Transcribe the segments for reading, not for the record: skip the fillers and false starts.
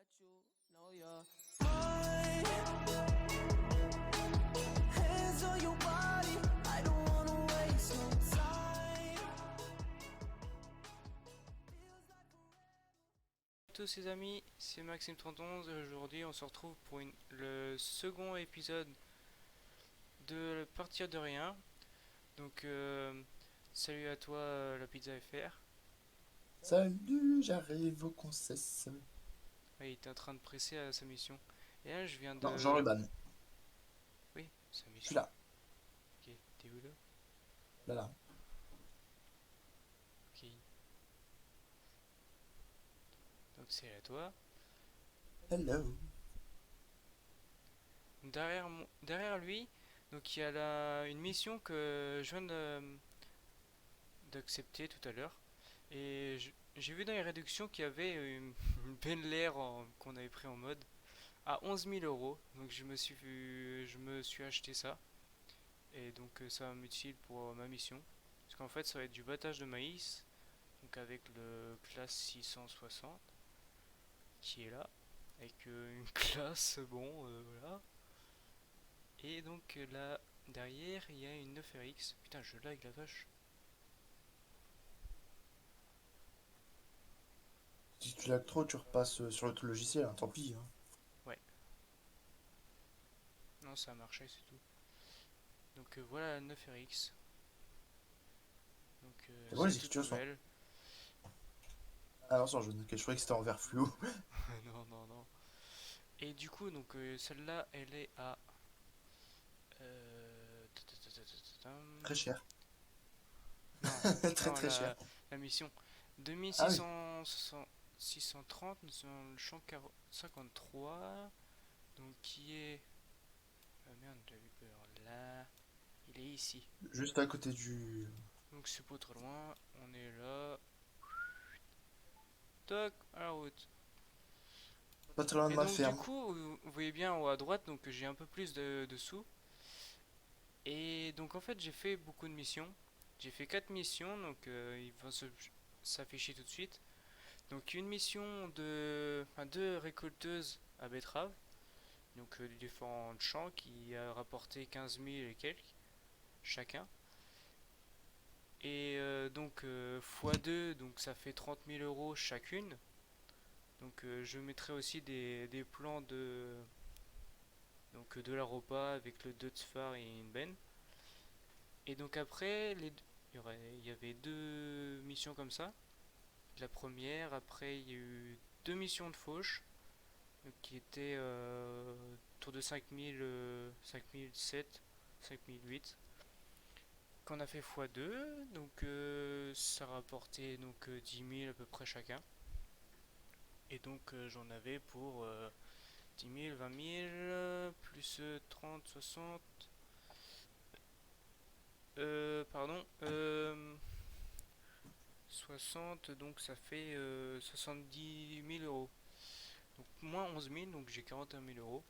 that you know you're mine. Hands on your body, I don't wanna waste no time. Feels like forever. Tous les amis, c'est Maxime31 et aujourd'hui on se retrouve pour le second épisode de Partir de rien. Donc salut à toi la pizza FR. Salut, j'arrive au concesse. Ouais, il était en train de presser à sa mission. Et là je viens Non, Jean de... Ruban, Oui, sa je mission. suis là, Ok, t'es où là? là. Ok. Donc c'est à toi. Hello. Derrière lui, donc il y a une mission que je viens d'accepter tout à l'heure. Et j'ai vu dans les réductions qu'il y avait une Bentley Air qu'on avait pris en mode à 11 000 euros. Donc je me suis acheté ça. Et donc ça va m'utile pour ma mission. Parce qu'en fait ça va être du battage de maïs. Donc avec le classe 660 qui est là. Avec une classe, bon voilà. Et donc là derrière il y a une 9RX. Putain je lag la vache. Si tu lags trop, tu repasses sur l'autre logiciel, hein, tant pis. Hein. Ouais. Non ça a marché c'est tout. Donc voilà la 9RX. Donc C'est bon, c'est les toute écritures sont. nouvelle. Ah non, c'est en jaune, ok, je croyais que c'était en vert fluo. Non, non, non. Et du coup, donc celle-là, elle est à. Très cher. Non, Très non, très cher. la mission. Ah oui, 630, nous sommes dans le champ 53. Donc qui est. Ah merde, j'avais peur. Là. Il est ici. juste à côté du. Donc c'est pas trop loin. On est là. Toc, à la route. Pas très loin de Et ma donc du ferme. coup, vous voyez bien en haut à droite, donc j'ai un peu plus de sous. Et donc en fait j'ai fait beaucoup de missions. J'ai fait 4 missions, donc il va s'afficher tout de suite. Donc une mission de... Enfin, deux récolteuses à betterave. Donc des différents champs qui a rapporté 15 000 et quelques chacun. Et donc x2, donc ça fait 30 000 euros chacune. Donc je mettrai aussi des plans de la repas avec le Dutzfar et une benne. Et donc après, il y avait deux missions comme ça. La première, après il y a eu deux missions de fauche, qui étaient autour de 5000, 5007, 5008, qu'on a fait x2, donc ça rapportait donc 10 000 à peu près chacun. Et donc j'en avais pour 10 000, 20 000, plus 30, 60, pardon, 60, donc ça fait 70 000 euros. Donc moins 11 000, donc j'ai 41 000 euros.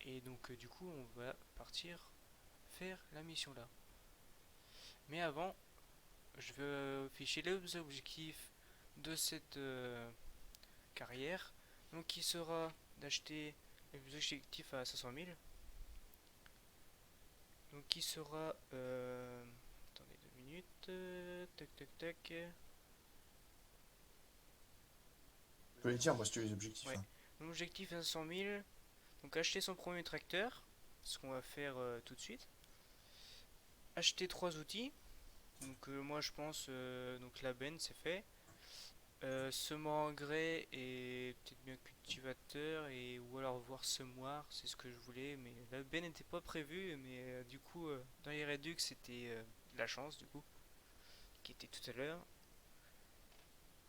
Et donc du coup on va partir faire la mission là. Mais avant, je vais afficher les objectifs de cette carrière. Donc qui sera d'acheter les objectifs à 500 000. Donc qui sera... attendez 2 minutes. Tac tac tac. Je voulais dire, moi, si tu veux les objectifs. Ouais. Hein. L'objectif à 500 000. Donc acheter son premier tracteur. Ce qu'on va faire tout de suite. Acheter trois outils. Donc moi je pense donc la benne c'est fait. Semant engrais et peut-être bien cultivateur et ou alors voir semoir, c'est ce que je voulais, mais la benne n'était pas prévue, mais du coup dans les réducs c'était de la chance du coup, qui était tout à l'heure.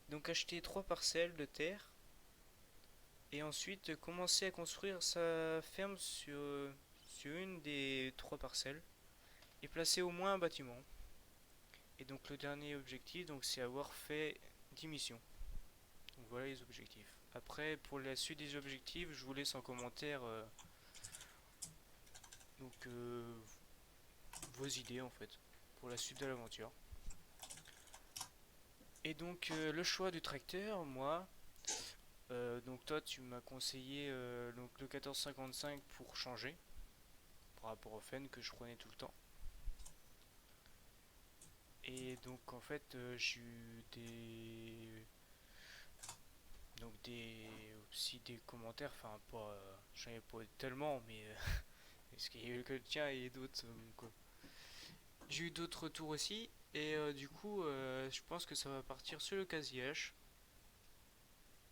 Donc acheter trois parcelles de terre et ensuite commencer à construire sa ferme sur une des trois parcelles et placer au moins un bâtiment. Et donc le dernier objectif donc c'est avoir fait 10 missions. Donc voilà les objectifs. Après, pour la suite des objectifs, je vous laisse en commentaire donc vos idées en fait pour la suite de l'aventure. Et donc le choix du tracteur, moi, Donc toi, tu m'as conseillé donc le 1455 pour changer, par rapport au Fen que je prenais tout le temps. Et donc en fait, j'ai eu aussi des commentaires, enfin pas, j'en ai pas tellement, mais parce qu'il y a eu que le tien et d'autres. J'ai eu d'autres retours aussi, et du coup, je pense que ça va partir sur le Casillac.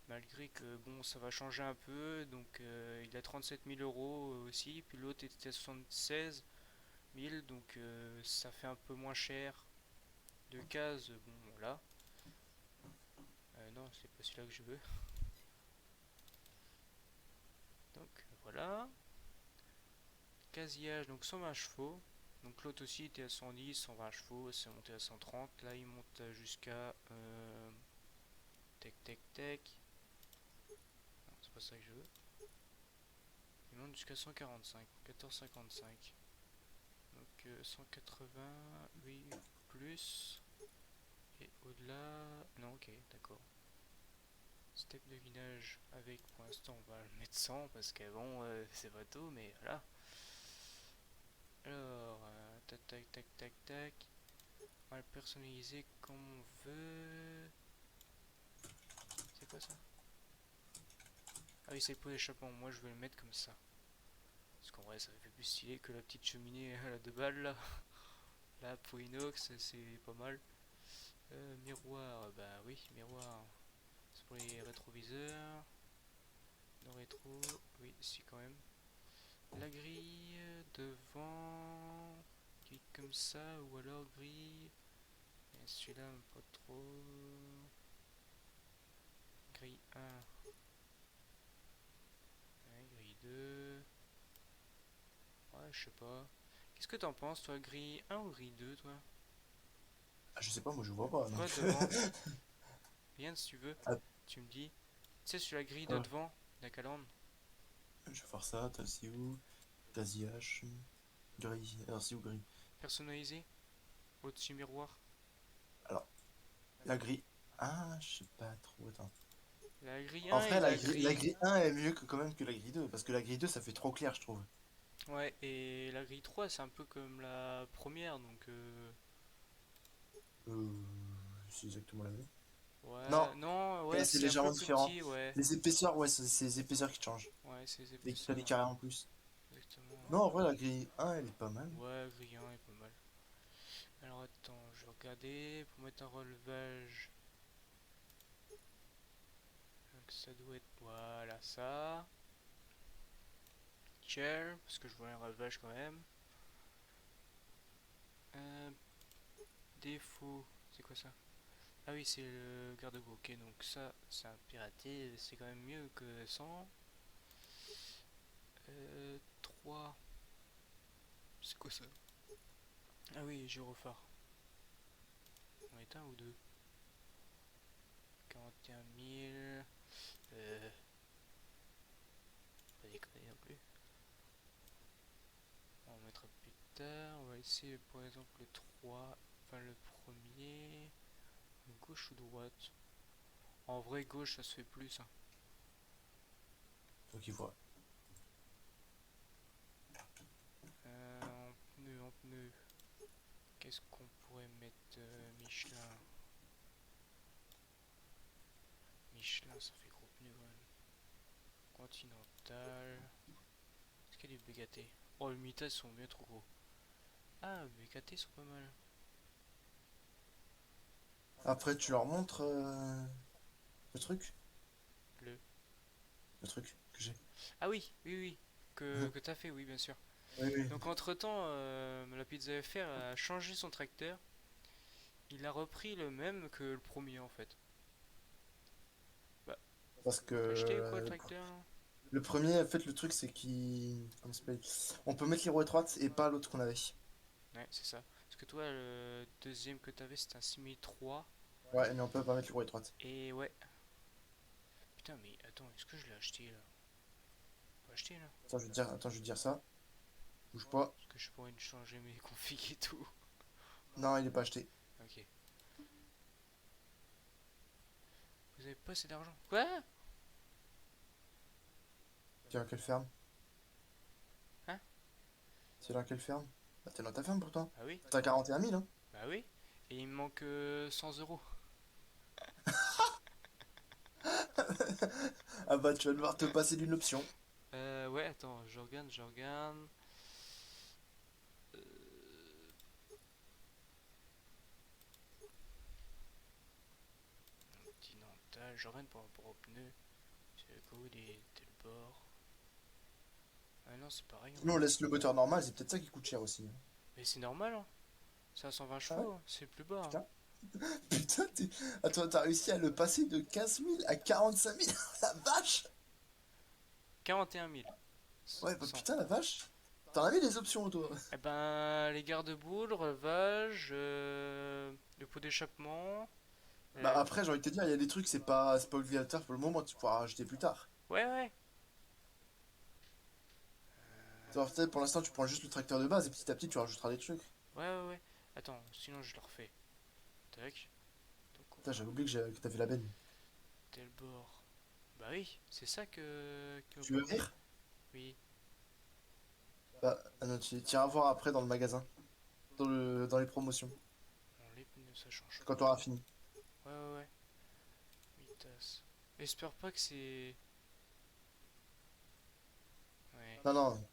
Malgré que bon, ça va changer un peu, donc il a 37 000 € aussi, puis l'autre était à 76 000, donc ça fait un peu moins cher. De cases, bon là. Non, c'est pas celui-là que je veux. Donc voilà. Casillage, donc 120 chevaux. Donc l'autre aussi était à 110, 120 chevaux, c'est monté à 130. Là il monte jusqu'à tac tac tac. Non, c'est pas ça que je veux. Il monte jusqu'à 145, 14,55. Donc 180, oui, plus. Et au-delà. Non, ok, d'accord. Step de guidage avec, pour l'instant, on va le mettre 100 parce que bon, c'est pas tout, mais voilà. Alors, tac tac tac tac tac. On va le personnaliser comme on veut. C'est quoi ça? Ah oui, c'est pour l'échappement. Moi, je vais le mettre comme ça. Parce qu'en vrai, ça fait plus stylé que la petite cheminée à la 2 balles là. Là, pour inox, c'est pas mal. Miroir, bah oui, miroir. C'est pour les rétroviseurs. Non rétro, oui, si quand même. La grille devant, qui comme ça, ou alors grille. Et celui-là, pas trop. Grille 1, ouais, grille 2. Ouais, je sais pas. Qu'est-ce que t'en penses, toi, grille 1 ou grille 2, toi? Ah, je sais pas, moi je vois pas, Toi, donc. devant, regarde si tu veux, Ah, tu me dis. Tu sais, sur la grille de ouais. devant, la calandre, Je vais faire ça, t'as c'est où? Casillac, gris. Alors c'est où gris? personnalisé, au-dessus miroir. Alors, la grille. Ah, je sais pas trop, attends. La grille En 1 et vrai, la la grille. grille 1 est mieux que, quand même que la grille 2, parce que la grille 2 ça fait trop clair, je trouve. Ouais, et la grille 3, c'est un peu comme la première, donc Euh, c'est exactement la même. Non, ouais, non, ouais, c'est c'est un peu légèrement plus différent. petit, ouais. Les épaisseurs, ouais, c'est les épaisseurs qui changent. Ouais, c'est les Et t'as des épaisseurs, carrés en plus. exactement. Non, en vrai, la grille 1, elle est pas mal. Ouais, grille 1 est pas mal. Alors attends, je vais regarder pour mettre un relevage. Donc ça doit être, voilà, ça. Chair, parce que je voulais un relevage quand même. Euh, Défaut, c'est quoi ça? Ah oui, c'est le garde-boue, ok, donc ça, c'est un piraté, c'est quand même mieux que 100. 3, c'est quoi ça? Ah oui, gyrophare. On est un ou deux? 41 000. Pas déconner non plus. On va mettre plus tard. On va essayer par exemple le 3. Enfin le premier. Gauche ou droite? En vrai, gauche ça se fait plus, hein. Donc il voit. En pneu. Qu'est-ce qu'on pourrait mettre? Michelin. Michelin, ça fait gros pneu quand même. Continental. Est-ce qu'il y a du BKT? Oh, le Mita, ils sont bien trop gros. Ah, BKT sont pas mal. Après, tu leur montres le truc? Le. Le truc que j'ai. Ah oui, oui, oui. Que t'as fait, oui, bien sûr. Oui, oui. Donc entre-temps, la Pizza FR a changé son tracteur. Il a repris le même que le premier en fait. Bah, Parce que t'as acheté quoi le tracteur là? le premier, en fait, le truc, c'est qu'il. Comment ça s'appelle? On peut mettre les roues étroites et pas l'autre qu'on avait. Ouais, c'est ça. Parce que toi, le deuxième que t'avais, c'était un 6003. Ouais, mais on peut pas mettre les roues étroites. Et ouais. Putain, mais attends, est-ce que je l'ai acheté là? Pas acheté là? Attends, je vais te dire ça. Bouge pas. Parce que je pourrais changer mes configs et tout. Non, il est pas acheté. Ok. Vous avez pas assez d'argent? Quoi? T'es dans quelle ferme? Hein? C'est dans quelle ferme? Bah, t'es dans ta ferme pourtant. Bah oui, T'as 41 000, hein? bah oui. Et il me manque 100 euros. Ah bah, tu vas devoir te passer d'une option. Ouais, attends, je regarde, je regarde. Euh, Continental, je regarde pour rapport aux pneus. C'est le coup, t'es le bord. Ah non, c'est pareil en Sinon, on fait. laisse le moteur normal, c'est peut-être ça qui coûte cher aussi, hein. Mais c'est normal, hein. C'est à 120 Ah ouais? chevaux, hein. C'est le plus bas, hein. Putain. Putain, attends, t'as réussi à le passer de 15 000 à 45 000. La vache! 41 000. Ouais, bah 100. putain, la vache! T'en avais des options, toi? Eh ben, les garde-boue, le relevage, le pot d'échappement. Bah euh, après, j'ai envie de te dire, il y a des trucs, c'est pas obligatoire pour le moment, tu pourras rajouter plus tard. Ouais, ouais. Genre, peut-être pour l'instant, tu prends juste le tracteur de base et petit à petit, tu rajouteras des trucs. Ouais, ouais, ouais. Attends, sinon je le refais. Tac. Donc, Putain, j'avais oublié que t'avais la benne. tel bord. Bah oui, c'est ça que me Tu veux bloque. venir? Oui. Bah, ah non, tu iras voir après dans le magasin, dans les promotions, Bon, les pneus, ça change quand pas. tu auras fini. Ouais, ouais, ouais. 8 tasses. J'espère pas que c'est. Ouais. Non, non,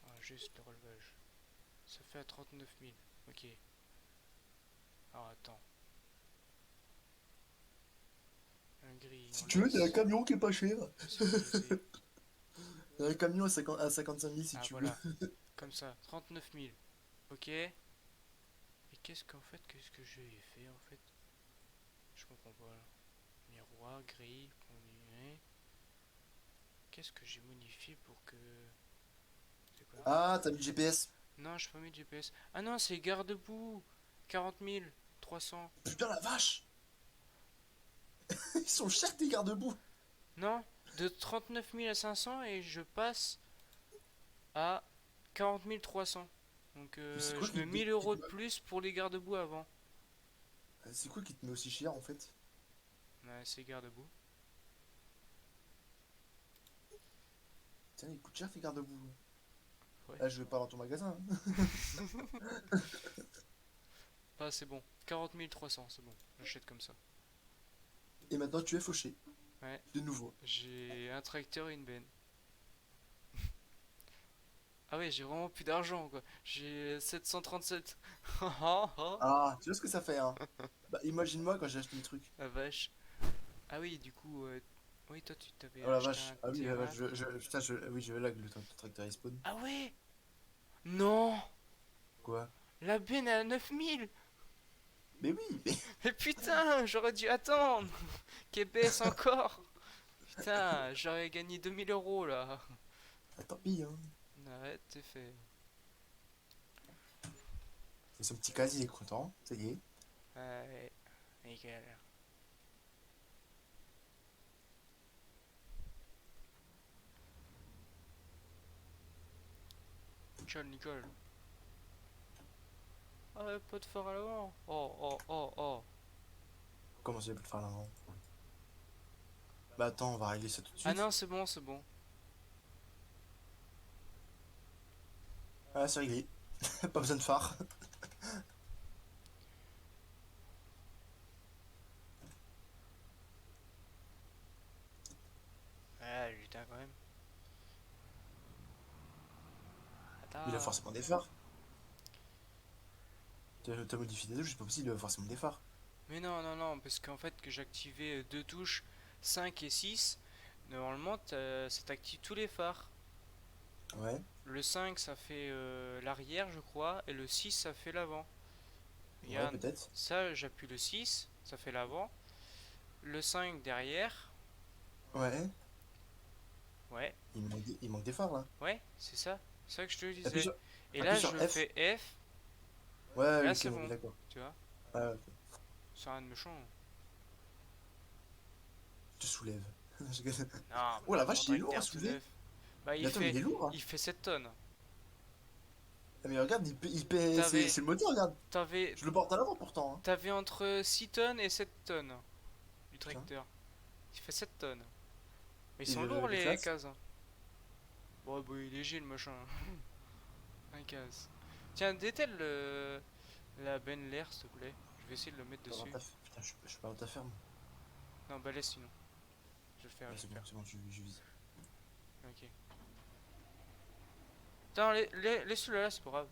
Ah, juste le relevage. Ça fait à 39 000. Ok. Alors attends. Un gris, si on tu veux, il y a un laisse. camion qui est pas cher. Sécuriser. Il y a un camion à 55 000 si Ah tu veux. voilà. Comme ça. 39 000. Ok. Et qu'est-ce que j'ai fait en fait? Je comprends pas là. Miroir, gris, combiné. Qu'est-ce que j'ai modifié pour que. C'est quoi? Ah, t'as mis le GPS. Non, je pas mis de GPS. Ah non, c'est garde-boue. 40 300. Putain, la vache! Ils sont chers tes garde-boue. Non, de 39 000 à 500 et je passe à 40 300. Donc Mais c'est quoi je mets 1000 qui euros te de plus pour les garde-boue avant. c'est quoi qui te met aussi cher en fait? Ouais, c'est garde-boue. Tiens, ils coûtent cher tes garde-boue. Ouais. Là, je vais pas dans ton magasin, hein. Ah, c'est bon. 40 300, c'est bon. J'achète comme ça. Et maintenant, tu es fauché. Ouais, De nouveau. j'ai un tracteur et une benne. Ah ouais, j'ai vraiment plus d'argent quoi. J'ai 737. Ah, tu vois ce que ça fait, hein? Bah, imagine-moi quand j'ai acheté le truc. La vache. Ah oui, du coup, oui, toi tu t'avais Oh la acheté vache. un Ah oui, la vache, terrain. putain, oui, je lag le tracteur respawn. Ah ouais. Non. Quoi? La benne est à 9000. Mais oui, mais Mais putain, j'aurais dû attendre. Qu'elle baisse encore. Putain, j'aurais gagné 2000 euros là. ah, tant pis, hein. Arrête, c'est fait. Et son petit casier, il est content, ça y est. Ouais, nickel. Ciao, Nicole. Ah, ouais, pas de phare à l'avant. Oh, oh, oh, oh. Comment ça, il peut le faire là, hein? Bah attends, on va régler ça tout de Ah suite. non, c'est bon, c'est bon. Ah, c'est réglé. Pas besoin de phare. Ah, putain, quand même. Il a Attends. forcément des phares. T'as modifié des touches, c'est pas possible, il a forcément des phares. Mais non, non, non, parce qu'en fait, que j'ai activé deux touches 5 et 6 normalement, ça t'active tous les phares. Ouais, Le 5 ça fait l'arrière, je crois, et le 6 ça fait l'avant. ouais, Regarde, peut-être. ça, j'appuie le 6 ça fait l'avant. Le 5 derrière, Ouais, ouais, il manque des phares là. ouais, c'est ça que je te Appuie disais. sur, Et appuie là, sur je F. fais F, Ouais, et là, ok, c'est on est bon, d'accord. tu vois, Ouais, ok. c'est rien de méchant. Je te soulève. Non, Oh mais la mon vache, il est lourd à tracteur tout soulever. neuf. Bah, Mais attends, mais il est lourd, hein. il fait 7 tonnes. Ah, mais regarde, T'avais, c'est le moteur, regarde. t'avais, Je le porte à l'avant pourtant, hein. t'avais entre 6 tonnes et 7 tonnes du Putain. tracteur. Il fait 7 tonnes. Mais ils Et sont lourds les les classes? cases. Hein. Bon, bah, il est léger le machin. Un case. Tiens, dételle la Ben l'air, s'il te plaît. Je vais essayer de le mettre Pas dans dessus. ta Putain, je suis pas dans ta ferme. Non, bah laisse sinon. Je vais le faire, Ouais, je vais le faire. c'est bon, je vise. Ok. Attends, laisse-le là, c'est pas grave.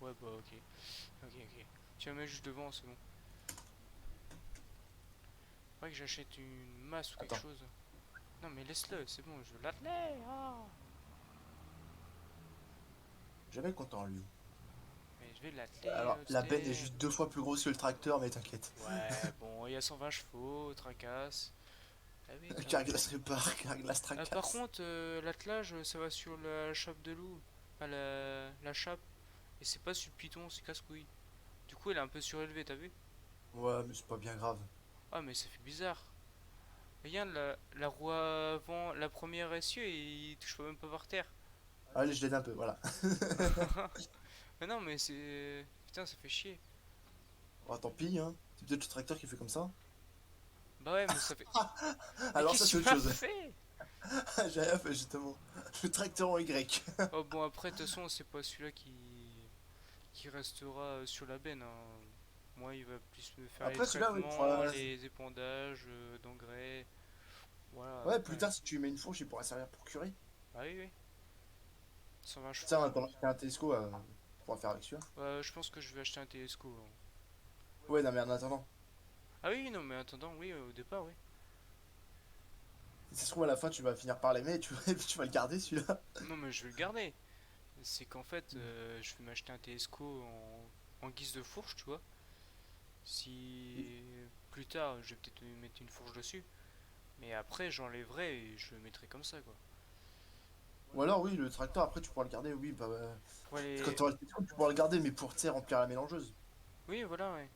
Ouais, bah ok. Ok, ok. Tu la mets juste devant, c'est bon. Faudrait que j'achète une masse ou quelque Attends, chose. Non, mais laisse-le, c'est bon, je veux l'atteler. Ah. jamais content lui. Mais je vais l'atteler, Alors, la benne est Holster. juste 2 fois plus grosse que le tracteur, mais t'inquiète. Ouais, bon, il y a 120 chevaux, tracasse. Ah oui, grave. Carglass répare, Carglass Par tracasse. contre, l'attelage, ça va sur la chape de loup. Enfin, la chape. Et c'est pas sur le piton, c'est casse-couille. Du coup, elle est un peu surélevée, t'as vu? Ouais, mais c'est pas bien grave. Ah, mais ça fait bizarre. Regarde, la roue avant, la première essieu, et il touche pas même pas par terre. Allez, je l'aide un peu, voilà. Mais non, mais c'est. Putain, ça fait chier. Oh, tant pis, hein. C'est peut-être le tracteur qui fait comme ça. Bah ouais, mais ça fait. Mais Alors ça, qu'est-ce c'est que tu autre m'as chose. fait? J'ai rien fait, justement. Le tracteur en Y. Oh bon, après, de toute façon, c'est pas celui-là qui restera sur la benne. Hein. Moi, il va plus me faire les Après, celui-là, oui, traitements, les épandages d'engrais. Voilà, ouais, plus après. tard, si tu mets une fourche, il pourra servir pour curer. Bah oui, oui. 120 Ça, chevaux. en attendant qu'il y ait un Tesco, on pourra faire avec celui-là. Je pense que je vais acheter un Telesco. Hein. Ouais, non, mais en attendant. Ah oui, non, mais attendant, oui, au départ, oui. Si ça se trouve, à la fin, tu vas finir par l'aimer et tu vas le garder, celui-là. Non, mais je vais le garder. C'est qu'en fait, je vais m'acheter un Telesco en guise de fourche, tu vois. Si plus tard, je vais peut-être mettre une fourche dessus. Mais après, j'enlèverai et je le mettrai comme ça, quoi. Ou alors, oui, le tracteur, après, tu pourras le garder, oui, bah, Pour quand aller. tu auras le Tesco, tu pourras le garder, mais pour, tu sais, remplir la mélangeuse. Oui, voilà, ouais.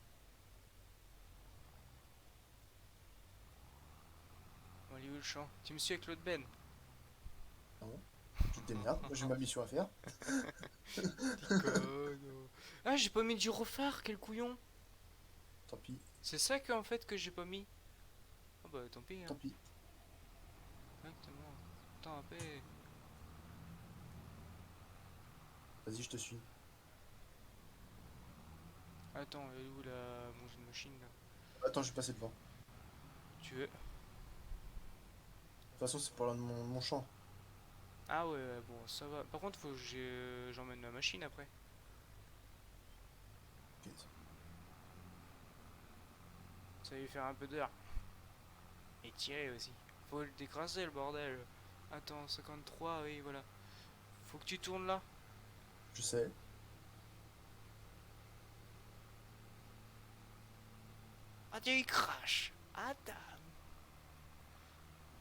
Bon, allez, où le champ? Tu me suis avec l'autre Ben? Ah bon? Tu te démerdes, moi j'ai ma mission à faire. Déconne. Ah, j'ai pas mis de gyrophare, quel couillon! Tant pis, C'est ça qu'en fait que j'ai pas mis. Ah bah tant pis, hein. tant pis. Exactement. Tant pis. Vas-y, je te suis. De Attends, elle est où la manger de machine là? Attends, je vais passer devant. De Tu veux? toute façon, c'est pour mon champ. Ah ouais, ouais, bon, ça va. Par contre, faut que j'emmène ma machine après. T'inquiète. Ça va lui faire un peu d'heure. Et tirer aussi. Faut le décrasser le bordel. Attends, 53, oui, voilà. Faut que tu tournes là. Je sais. Ah, tu il crash. Attends.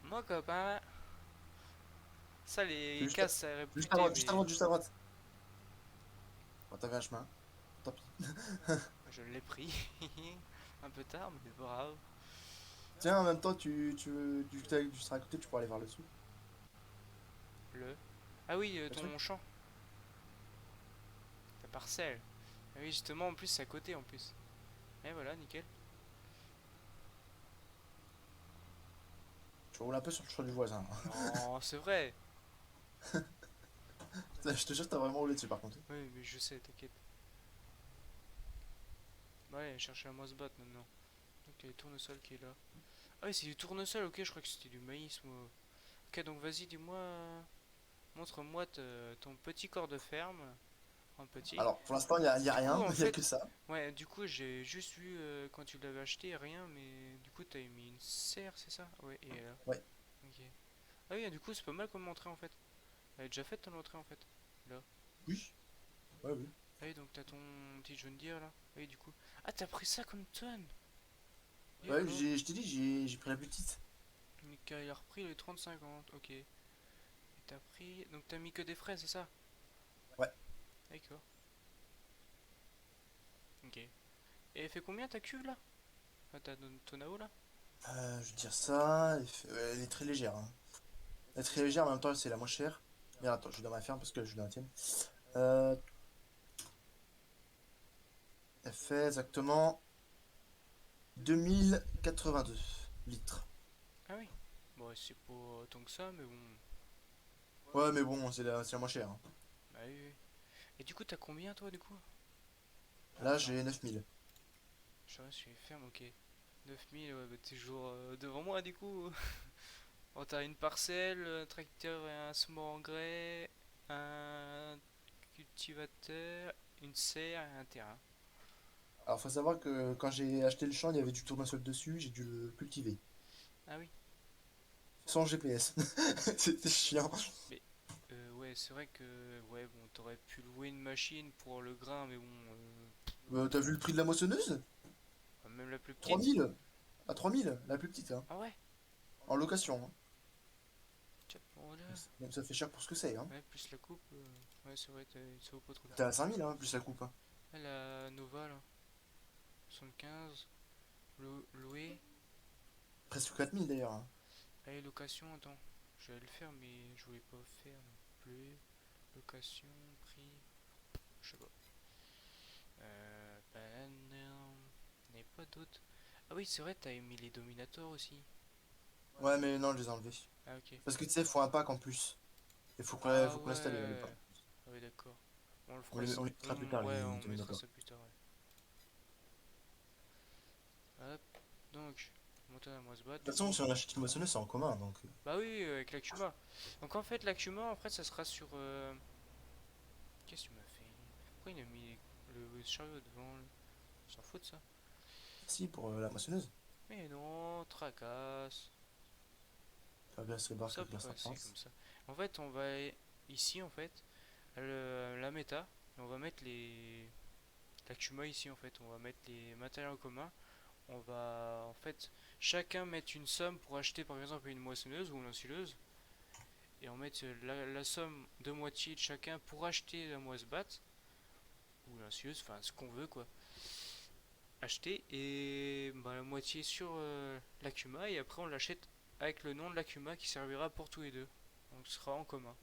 Mon copain. Ça, les Juste à, casses, ça est juste à réputé, droite, juste à mais droite, juste à droite. Oh, t'avais un chemin. Tant pis. je l'ai pris. Un peu tard, mais c'est pas grave. Tiens, en même temps, tu seras à côté, tu pourras aller voir le dessous. Le. Ah oui, Le ton truc. champ. Ta parcelle. Ah oui, justement, en plus, c'est à côté en plus. Et voilà, nickel. Tu roules un peu sur le champ du voisin. Non, c'est vrai. Je te jure, t'as vraiment roulé dessus par contre. Oui, mais je sais, t'inquiète. Ouais, chercher à moi se battre maintenant. Donc il y a le tournesol qui est là. Ah oui, c'est du tournesol, ok, je crois que c'était du maïs, moi. Ok, donc vas-y, dis-moi. Montre-moi ton petit corps de ferme. En petit. Alors, pour l'instant, y a Du coup, rien, en il y a fait, que ça. ouais, du coup, j'ai juste vu quand tu l'avais acheté, rien, mais du coup, t'as mis une serre, c'est ça? Ouais, et là. Ouais. Ok. Ah oui, du coup, c'est pas mal comme entrée en fait. Elle est déjà faite ton entrée en fait. Là. Oui. Ouais, oui. Ah oui, donc t'as ton petit jaune dire là. Ah oui, du coup. Ah, t'as pris ça comme tonne. Ouais, D'accord. je t'ai dit, j'ai pris la plus petite. Nickel, il a repris les 30-50. Ok. Et t'as pris. Donc t'as mis que des frais, c'est ça? Ouais. D'accord. Ok. Et elle fait combien ta cuve là? Enfin, ton AO là? Je veux dire ça, elle est très légère, hein. Elle est très légère, mais en même temps, c'est la moins chère. Mais attends, je suis dans ma ferme parce que je suis dans la tienne. Euh, Elle fait exactement 2082 litres. Ah oui. Bon, c'est pas tant que ça, mais bon. Ouais, mais bon, c'est la moins chère, hein. Bah oui, oui. Et du coup, t'as combien toi, du coup? Là, j'ai 9000. Je sais pas si je ferme, ok. 9000, ouais, bah t'es toujours devant moi, du coup. Bon, t'as une parcelle, un tracteur et un semoir engrais, un cultivateur, une serre et un terrain. Alors, faut savoir que quand j'ai acheté le champ, il y avait du tournesol dessus, j'ai dû le cultiver. Ah oui, Sans GPS. C'était chiant. mais ouais, c'est vrai que ouais, bon, t'aurais pu louer une machine pour le grain, mais bon, T'as vu le prix de la moissonneuse? même la plus Trois petite. mille À 3000, la plus petite, hein. Ah ouais, En location, hein. tiens, bon, là. Même ça fait cher pour ce que c'est, hein. Ouais, plus la coupe, ouais, c'est vrai, ça vaut pas trop le T'es coup. à 5000, hein, plus la coupe, hein. Ah, la Nova, là, 75, louer. Presque 4000 d'ailleurs, hein. Allez, location, attends, j'allais le faire, mais je voulais pas faire non plus. Location, prix, je sais pas. Ben non, il n'y avait pas d'autres. Ah oui, c'est vrai, t'as mis les Dominators aussi. Ouais, mais non, je les ai enlevés. Ah ok. Parce que tu sais, il faut un pack en plus. Il Ah faut qu'on l'installe, le pack. ouais. Ah oui, d'accord. On le fera. On les mettra plus tard, Ouais, les on mettra Dominator. ça plus tard. Ouais. Hop. Donc, monter à moi se De battre toute du façon, coup. si on achète une moissonneuse, c'est en commun, donc. Bah oui, avec l'Acuma. Donc en fait, l'Acuma, en fait, ça sera sur. Qu'est-ce que tu m'as fait? Pourquoi il a mis le chariot devant? On s'en fout de ça. Si, pour la moissonneuse. Mais non, tracasse. Faire bien se barre que Ça classe en passer comme France. ça. En fait, on va ici en fait la méta et on va mettre les l'Acuma ici en fait. On va mettre les matériaux communs. On va en fait chacun mettre une somme pour acheter par exemple une moissonneuse ou une ensileuse et on met la somme de moitié de chacun pour acheter la moisse-batte ou l'ensileuse, enfin ce qu'on veut quoi. Acheter et bah, la moitié sur l'Acuma et après on l'achète avec le nom de l'Acuma qui servira pour tous les deux. Donc ce sera en commun.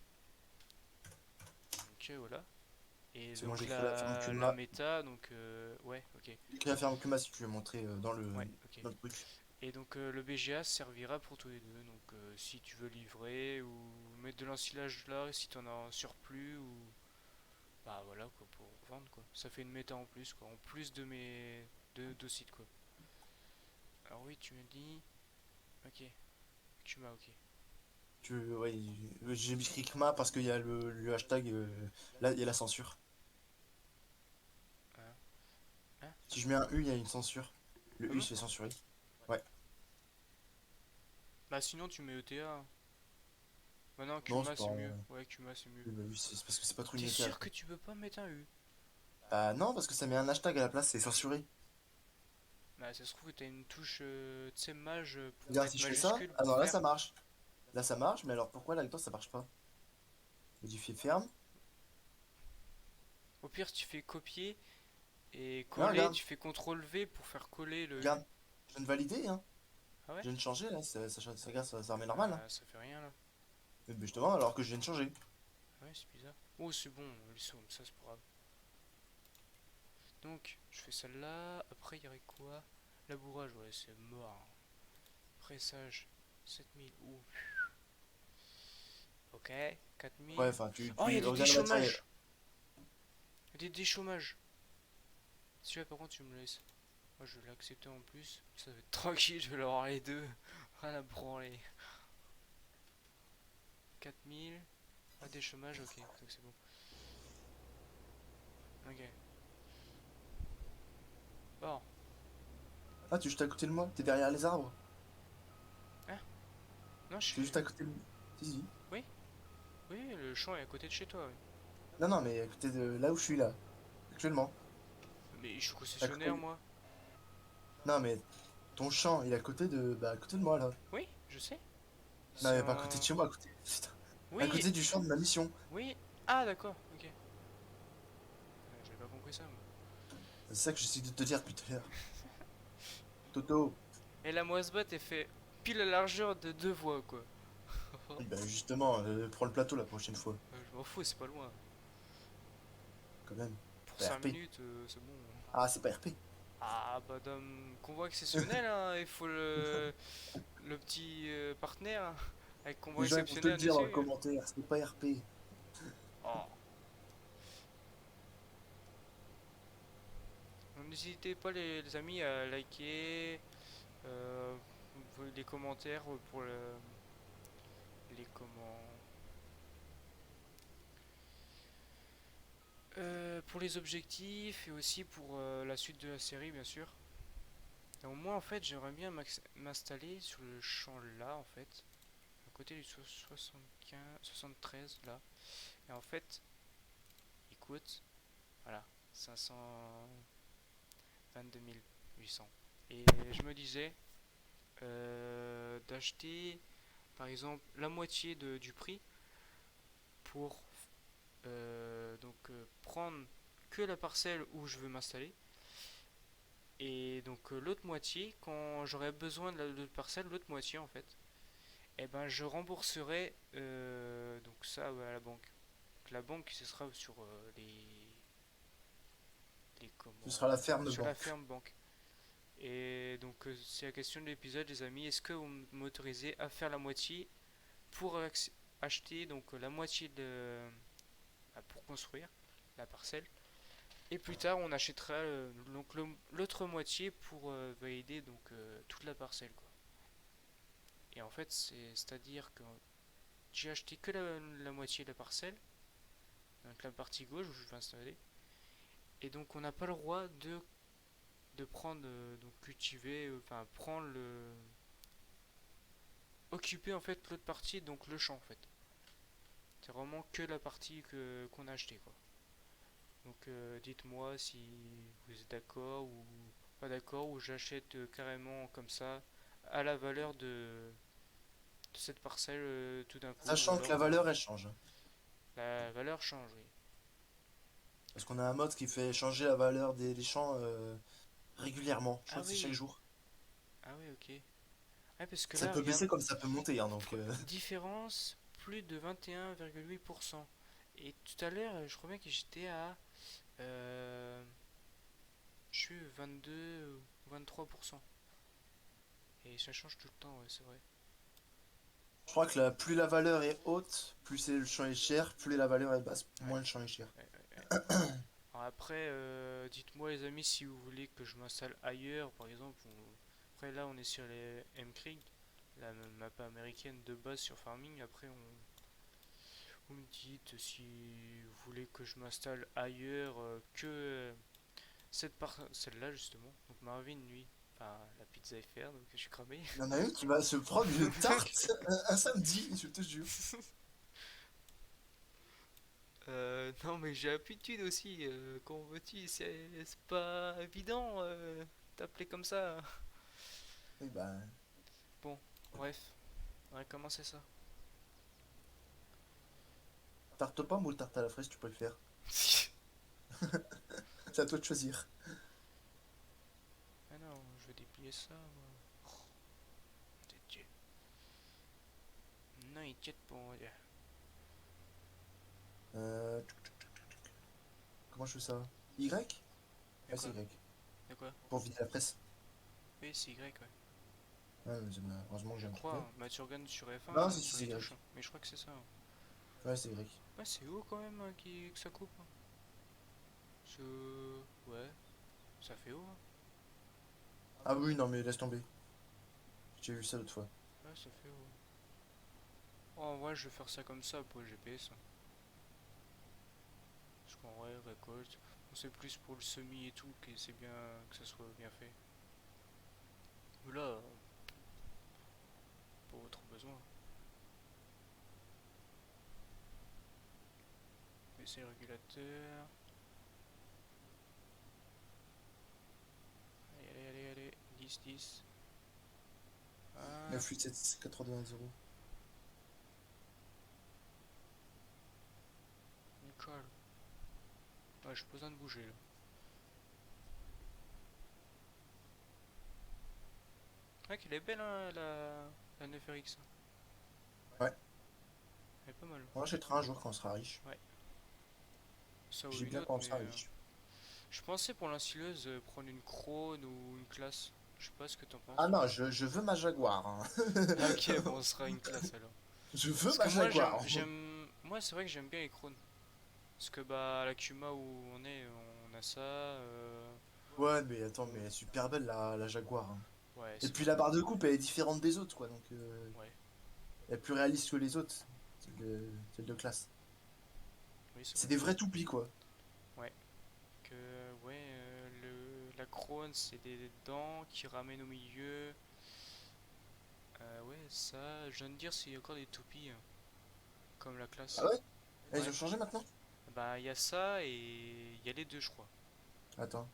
Ok, voilà. Et C'est bon, donc j'ai créé la ferme la Kuma. méta, donc ouais, ok. J'ai créé la ferme Kuma si tu veux montrer Ouais, ok. dans le truc. Et donc le BGA servira pour tous les deux. Donc si tu veux livrer ou mettre de l'ensilage là, si tu en as un surplus ou bah voilà quoi pour vendre quoi. Ça fait une méta en plus quoi, en plus de mes deux sites quoi. Alors oui, tu me dis, ok, tu m'as ok. Ouais, j'ai mis écrit Kma parce qu'il y a le hashtag. Là, il y a la censure. Hein, hein, Si je mets un U, il y a une censure. Le U comment? se fait censurer. Ouais. Bah sinon tu mets ETA. Bah non, Non, c'est Kuma pas. c'est mieux. Ouais, Kuma c'est mieux. Bah oui, c'est parce que c'est pas trop une T'es méta. sûr que tu peux pas mettre un U? Bah non, parce que ça met un hashtag à la place, c'est censuré. Bah ça se trouve que t'as une touche, tu sais, mage pour Regarde, si mettre je fais ça, majuscule ah pour non, là faire. ça marche. Là ça marche, mais alors pourquoi là-dedans ça marche pas? Modifier ferme. Au pire, tu fais copier et Non, coller, regarde, tu fais CTRL V pour faire coller le U. regarde. Je viens de valider, hein. Ah ouais? Je viens de changer, là, regarde, ça remet normal, hein. Bah ça fait rien là. Mais justement, alors que je viens de changer. Ouais, c'est bizarre. Oh, c'est bon, ça c'est pas grave. Donc, je fais celle-là. Après, il y aurait quoi? Labourage, ouais, c'est mort. Pressage, 7000. Ouh. Ok, Ouais, 4000. enfin, Oh, il y a des regarde le matériel. déchômages! Il y a des déchômages. Celui-là, par contre, tu me laisses. Moi, je vais l'accepter en plus. Ça va être tranquille, je vais l'avoir les deux. Rien à branler. 4000. Ah, des chômages, ok, donc c'est bon. Ok. Bon. Ah, tu es juste à côté de moi, t'es derrière les arbres. Hein? Non, je Tu es suis. juste à côté de. Si, si. Oui? Oui, le champ est à côté de chez toi, oui. Non, non, mais à côté de là où je suis là, actuellement. Mais je suis À concessionnaire, côté. moi. Non, mais ton champ, il est à côté de. Bah, à côté de moi là. Oui, je sais. Non, C'est mais pas à côté de un. chez moi, à côté. Putain. À Oui, côté du champ de ma mission. oui. Ah, d'accord, ok. J'avais pas compris ça, moi. C'est ça que j'essaie de te dire depuis tout à l'heure. Toto. Et la moisebot est fait pile la largeur de deux voies, quoi. Oui, bah justement, prends le plateau la prochaine fois, Je m'en fous, c'est pas loin. quand même. Pour Pas 5 RP. minutes, c'est bon. Ah, c'est pas RP. Ah, bah, dans convoi exceptionnel, hein, il faut le petit partenaire hein, avec Les convoi gens ils vont te le exceptionnel dire dans le dessus. commentaire, c'est pas RP. Oh. Donc, n'hésitez pas, les amis, à liker euh, les commentaires pour les comment. Pour les objectifs et aussi pour la suite de la série, bien sûr. Donc, moi, en fait, j'aimerais bien m'installer sur le champ là, en fait, à côté du 73 là. Et en fait, il coûte, voilà, 522 800. Et je me disais d'acheter, par exemple, la moitié du prix pour prendre que la parcelle où je veux m'installer. Et donc l'autre moitié, quand j'aurai besoin de l'autre parcelle, l'autre moitié en fait, eh ben je rembourserai donc ça à la banque. Donc, la banque, ce sera sur les Ce sera comment la ferme de sur la banque. ferme banque. Et donc c'est la question de l'épisode, les amis. Est-ce que vous m'autorisez à faire la moitié pour acheter donc la moitié pour construire la parcelle et plus tard on achètera donc l'autre moitié pour valider donc toute la parcelle quoi. Et en fait c'est-à-dire que j'ai acheté que la moitié de la parcelle, donc la partie gauche où je vais installer, et donc on n'a pas le droit de prendre donc cultiver enfin prendre le occuper en fait l'autre partie donc le champ en fait. C'est vraiment que la partie qu'on a acheté quoi. Donc dites-moi si vous êtes d'accord ou pas d'accord, ou j'achète carrément comme ça à la valeur de cette parcelle tout d'un coup, ou Sachant que alors la valeur elle change. la valeur change, oui. Parce qu'on a un mode qui fait changer la valeur des champs régulièrement. Je Ah crois que c'est chaque oui, jour. ah oui, ok. Ah, parce que Ça là, peut regarde, baisser comme ça peut monter, hein, donc différence plus de 21,8%. Et tout à l'heure, je crois bien que j'étais à je suis 22 ou 23%. Et ça change tout le temps, ouais, c'est vrai. je crois que plus la valeur est haute, plus le champ est cher, plus la valeur est basse, Ouais, moins le champ est cher. ouais, ouais, ouais. Alors après, dites-moi les amis si vous voulez que je m'installe ailleurs, par exemple. Après là, on est sur les M-Krieg, la map américaine de base sur Farming. Après, vous me dites si vous voulez que je m'installe ailleurs que celle-là justement. Donc Marvin, lui, enfin la pizza FR, donc je suis cramé. Il y en a une qui va se prendre une tarte un samedi, je te jure. Non mais j'ai l'habitude aussi, quand veux-tu, c'est pas évident d'appeler comme ça. Oui, bah, Bon, bref, on va commencer ça. tarte aux pommes ou tarte à la fraise, tu peux le faire. C'est à toi de choisir. Ah non, je vais déplier ça, moi. T'es Dieu. Non, il jette pour dire. Euh, comment je fais ça? Y? Ouais, De c'est quoi? Y. De quoi? Pour vider la presse. Oui, c'est Y, ouais. Ouais, mais heureusement que Je j'ai un crois, truc. hein. Bah, tu regardes sur Non, F1 si, si, sur c'est les touches, Y. hein. Mais je crois que c'est ça, hein. Ouais, c'est Y. Ouais, c'est haut quand même hein, que ça coupe, hein. Ouais, ça fait haut, hein. Ah oui, non, mais laisse tomber. J'ai vu ça l'autre fois. Ouais, ça fait haut. Oh, en vrai, je vais faire ça comme ça pour le GPS, hein. Parce qu'en vrai, récolte, on sait plus pour le semis et tout que c'est bien que ça soit bien fait. Mais là, pas trop besoin. Baisser le régulateur. Allez, allez, allez, allez. 10, 10. Ah, 9, 8, 7, 80, 0. Nicole. Ouais, j'ai besoin de bouger là. Ouais, qu'elle est belle hein, la 9RX. Ouais, Elle est pas mal. on l'achètera un jour quand on sera riche. Ouais. Ça ou J'ai une bien autre, quand on mais sera riche. Je pensais pour l'insuleuse prendre une Krone ou une classe. Je sais pas ce que t'en Ah penses. non, je veux ma Jaguar, hein. Ah, ok, bon, on sera une classe alors. Je veux Parce ma que moi, Jaguar, hein. moi, c'est vrai que j'aime bien les Krones. Parce que bah, à la Kuma où on est, on a ça. Ouais, mais attends, mais elle est super belle la Jaguar, hein. Ouais, Et c'est puis vrai. la barre de coupe, elle est différente des autres, quoi. Donc, Ouais, elle est plus réaliste que les autres. Celle de classe. oui, c'est C'est vrai. des vrais toupies, quoi. Ouais, que ouais, la Krone, c'est des dents qui ramènent au milieu. Ouais, ça, je viens de dire s'il y a encore des toupies, comme la Ah classe. ouais? Ah, ils Ouais, ont changé maintenant? bah, il y a ça et il y a les deux, je crois. Attends.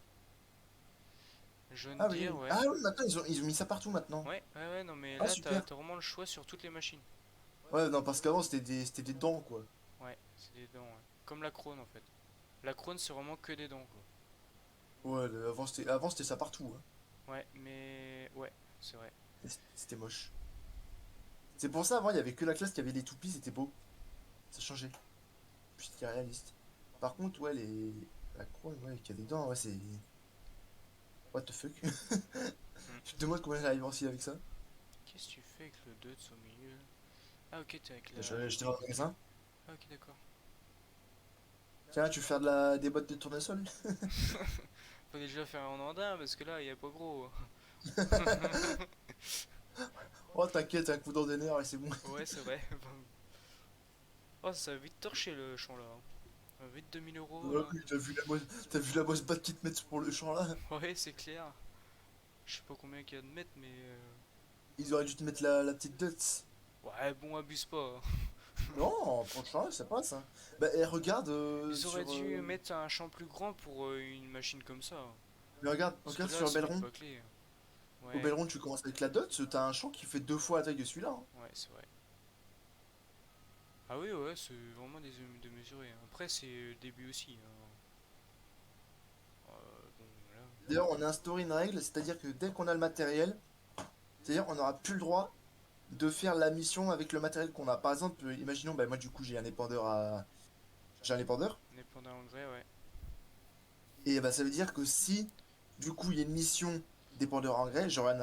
Je viens de Ah dire, oui. ouais. Ah oui, maintenant, ils ont mis ça partout, maintenant. Ouais, non, mais Ah, là, super. t'as vraiment le choix sur toutes les machines. Ouais, non, parce qu'avant, c'était des dents, quoi. Ouais, c'est des dents, ouais. Comme la Krone, en fait. La Krone, c'est vraiment que des dents, quoi. Ouais, avant, c'était ça partout, hein. Ouais, mais... Ouais, c'est vrai. Et c'était moche. C'est pour ça, avant, il y avait que la classe qui avait des toupies, c'était beau. Ça changeait. Puis c'était réaliste. Par contre, ouais, la couronne, ouais, qui a des dents, ouais, c'est. What the fuck? Hmm. Tu te demandes comment j'arrive aussi avec ça? Qu'est-ce que tu fais avec le Deutz au milieu? Ah, ok, t'es avec la... J'étais dans le magasin. Ah, ok, d'accord. Tiens, tu veux faire des bottes de tournesol? Faut déjà faire un andin, parce que là, il y a pas gros. Oh, t'inquiète, un coup dans des nerfs et c'est bon. Ouais, c'est vrai. Oh, ça va vite torcher le champ, là. Vite 2000 euros. Ouais, oui, t'as vu la bosse batte qu'ils te mettent pour le champ là? Ouais, c'est clair. Je sais pas combien qu'il y a de mètres, mais... Ils auraient dû te mettre la petite Dutz. Ouais, bon, abuse pas. Non, pour le champ, ça passe, hein. Bah, et regarde Ils auraient sur. dû mettre un champ plus grand pour une machine comme ça. Mais regarde, Parce que regarde là, sur ça fait Belleron. bâcler. Au Ouais, Belleron, tu commences avec la Dutz, t'as un champ qui fait deux fois la taille de celui-là, hein. ouais, c'est vrai. Ah oui, ouais, c'est vraiment de mesurer. Après, c'est le début aussi, hein. Bon, là. D'ailleurs, on a instauré une règle, c'est-à-dire que dès qu'on a le matériel, c'est-à-dire on n'aura plus le droit de faire la mission avec le matériel qu'on a. Par exemple, imaginons, bah, moi du coup j'ai un épandeur, Indépendant engrais, ouais. et bah, ça veut dire que si du coup il y a une mission d'épandeur engrais, j'aurai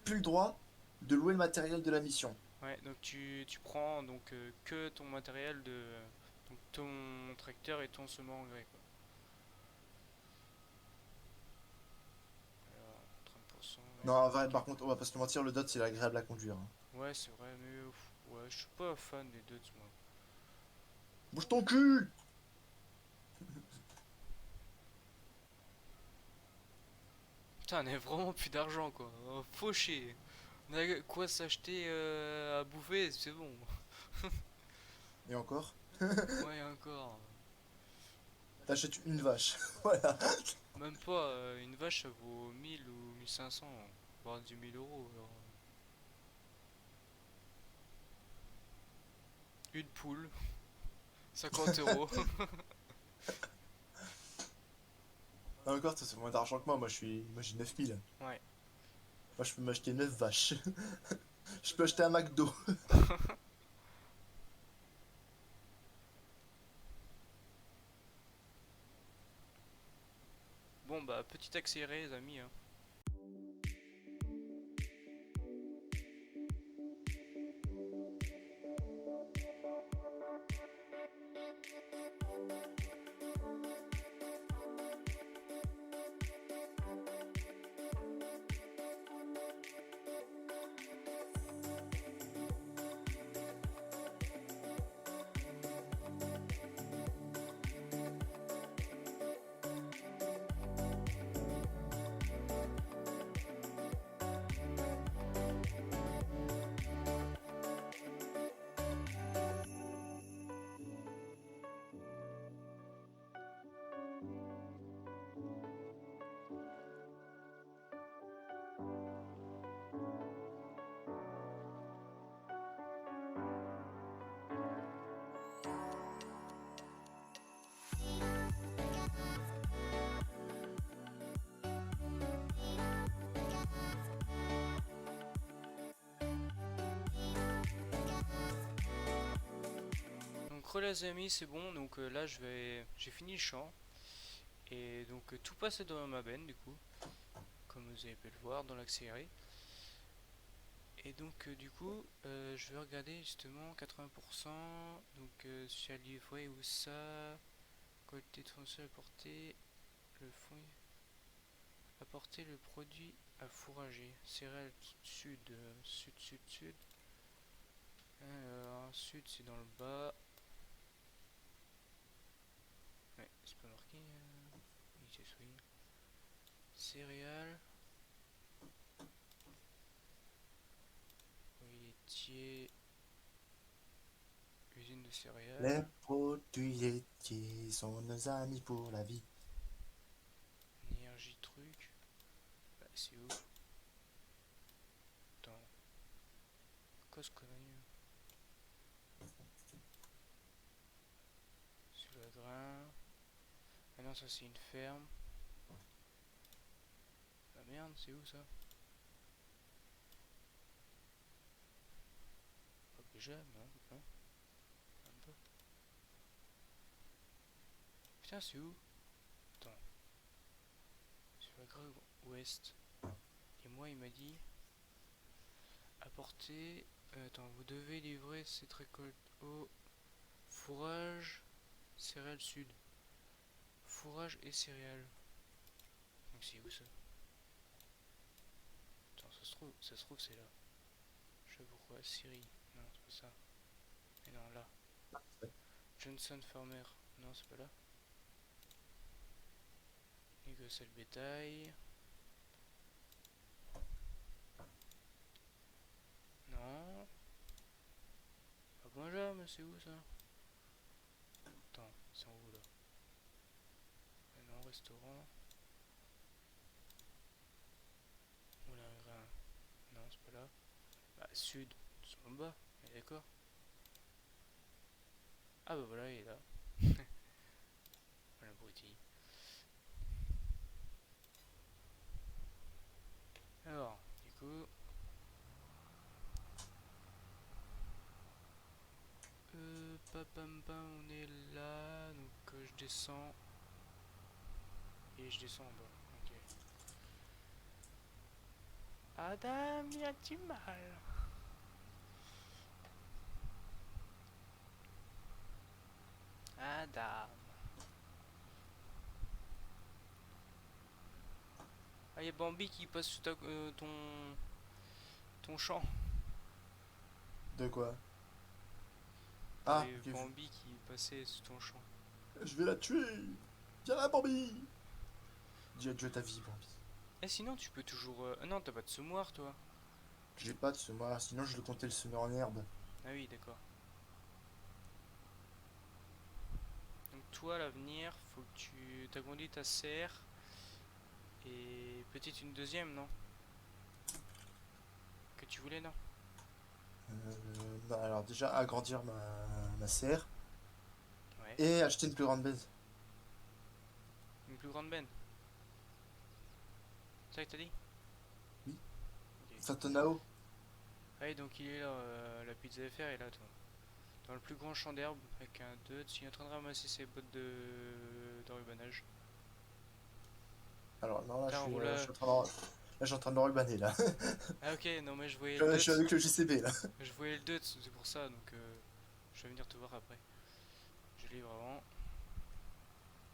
plus le droit de louer le matériel de la mission. Ouais, donc tu prends donc que ton matériel de. Donc ton tracteur et ton semeur engrais, quoi. Alors, 30%, Non, ouais. en vrai, Ok. par contre, on va pas se le mentir, le DOT c'est agréable à conduire, hein. Ouais, c'est vrai, mais ouais, je suis pas fan des Dodge, moi. Bouge ton cul! Putain, on a vraiment plus d'argent, quoi. Fauché. On a quoi s'acheter à bouffer, c'est bon. Et encore, Ouais, encore. t'achètes une vache. Voilà. Même pas, une vache ça vaut 1000 ou 1500, voire 10 000 euros. Alors. Une poule, 50 euros. Et encore, c'est moins d'argent que moi, moi j'ai 9000. Ouais. Moi je peux m'acheter 9 vaches. Je peux acheter un McDo. Bon, bah, petit accéléré, les amis, hein. Donc, les amis, c'est bon. Donc là, j'ai fini le champ. Et donc tout passe dans ma benne du coup, comme vous avez pu le voir dans l'accéléré. Et donc du coup, je vais regarder justement 80%. Donc sur la livrée où ça, qualité de fournisseur apporté, le fond, apporter le produit à fourrager. Céréales sud, sud. Alors, sud c'est dans le bas. Ouais, c'est pas marqué. Oui, c'est oui. Céréales. Oui, laitier. Usine de Les céréales. produits laitiers sont nos amis pour la vie. Énergie truc. Bah, c'est où? Attends. Quoi ce connerie? C'est le grain. Ah non, ça c'est une ferme. Ah merde, c'est où ça? Oh, déjà, non, non, même pas. Putain, c'est où? Attends. Sur la grave ouest. Et moi, il m'a dit apporter. Attends, vous devez livrer cette récolte au fourrage, céréales sud. Fourrage et céréales. Donc c'est où ça? Attends, ça se trouve c'est là. Je sais pas pourquoi. Syrie. Non, c'est pas ça. Mais non, là. Johnson Farmer. Non, c'est pas là. Négocier le bétail. Non. Pas bon mais c'est où ça? Attends, c'est en haut là. Ah non, restaurant. Moulin à grain. Non, c'est pas là. Bah, sud. C'est en bas. On est d'accord. Ah bah voilà, il est là. Voilà, abruti. Alors, du coup. Papam, on est là. Donc, je descends. Et je descends en bas. Ok. Adam, il a du mal. Adam. Ah, il y a Bambi qui passe sous ton champ. De quoi? Ah, T'avais ok, Bambi qui passait sous ton champ. je vais la tuer. Viens là, Bambi. Dis adieu à ta vie, Bambi. Eh, sinon, tu peux toujours. Ah non, t'as pas de semoir, toi. J'ai pas de semoir, sinon je le comptais le semer en herbe. Ah oui, d'accord. Donc, toi, à l'avenir, faut que tu t'agrandis ta serre. Et peut-être une deuxième, non? Que tu voulais, non? Bah, alors déjà, agrandir ma serre Ouais. et acheter une plus grande base. Une plus grande benne. C'est ça que t'as dit? Oui. Ok. Satonao. Ah oui, donc il est là, la pizza FR est là, toi. Dans le plus grand champ d'herbe, avec un Deutz, il est en train de ramasser ses bottes d'enrubanage. Alors non, là T'as un je roulage. suis en train de, là, je suis en train de me rubaner là. Ah ok, non mais je voyais le Je suis Deutz. avec le JCB là. Je voyais le Deutz, c'est pour ça, donc je vais venir te voir après. Je livre avant.